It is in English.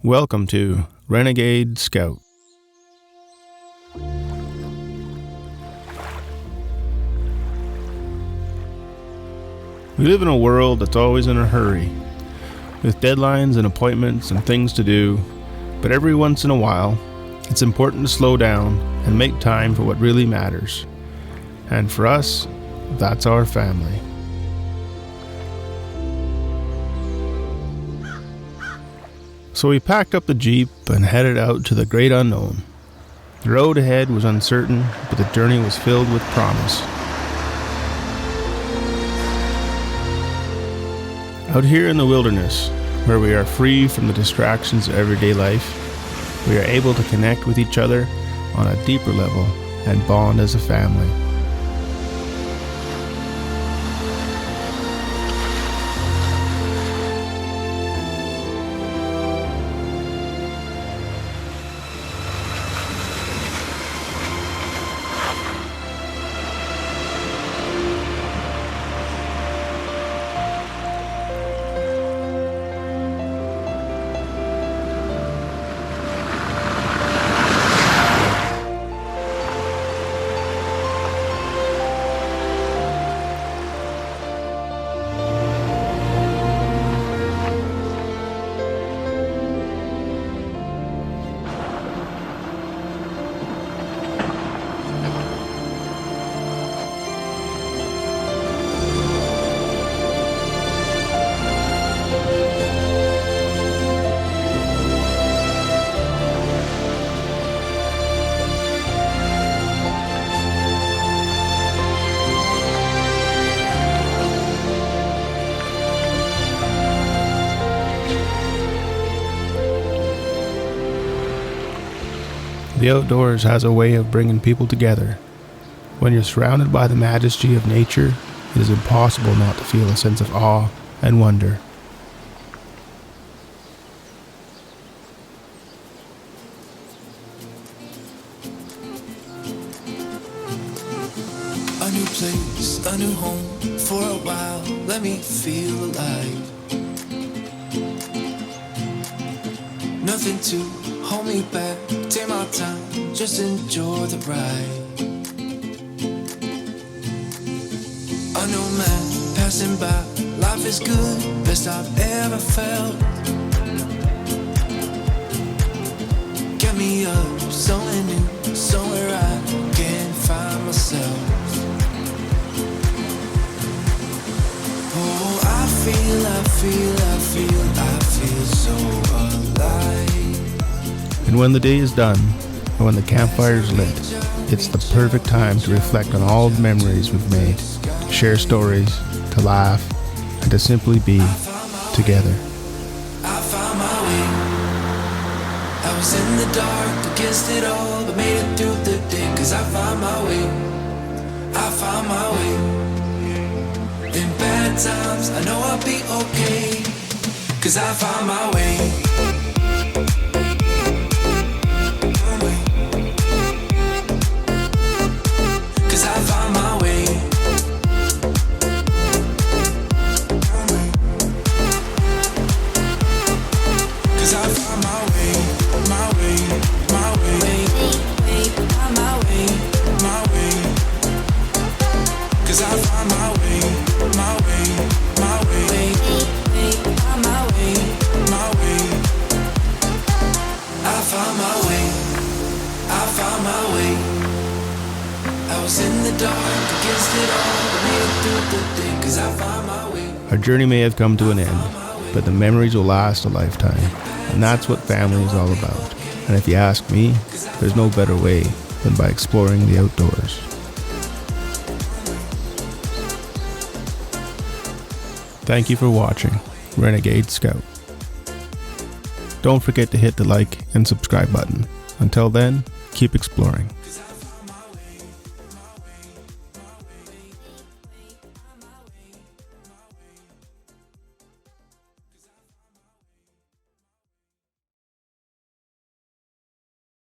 Welcome to Renegade Scout. We live in a world that's always in a hurry, with deadlines and appointments and things to do, but every once in a while, it's important to slow down and make time for what really matters. And for us, that's our family. So we packed up the Jeep and headed out to the great unknown. The road ahead was uncertain, but the journey was filled with promise. Out here in the wilderness, where we are free from the distractions of everyday life, we are able to connect with each other on a deeper level and bond as a family. The outdoors has a way of bringing people together. When you're surrounded by the majesty of nature, it is impossible not to feel a sense of awe and wonder. A new place, a new home, for a while, let me feel alive. Nothing to hold me back, take my time, just enjoy the ride. A nomad passing by, life is good, best I've ever felt. Get me up, somewhere new, somewhere I can find myself. Oh, I feel so alive. And when the day is done, and when the campfire is lit, it's the perfect time to reflect on all the memories we've made, to share stories, to laugh, and to simply be together. I found my way. I was in the dark against it all, but made it through the day, 'cause I found my way. I found my way. In bad times, I know I'll be okay, 'cause I found my way. Our journey may have come to an end, but the memories will last a lifetime, and that's what family is all about. And if you ask me, there's no better way than by exploring the outdoors. Thank you for watching Renegade Scout. Don't forget to hit the like and subscribe button. Until then, keep exploring.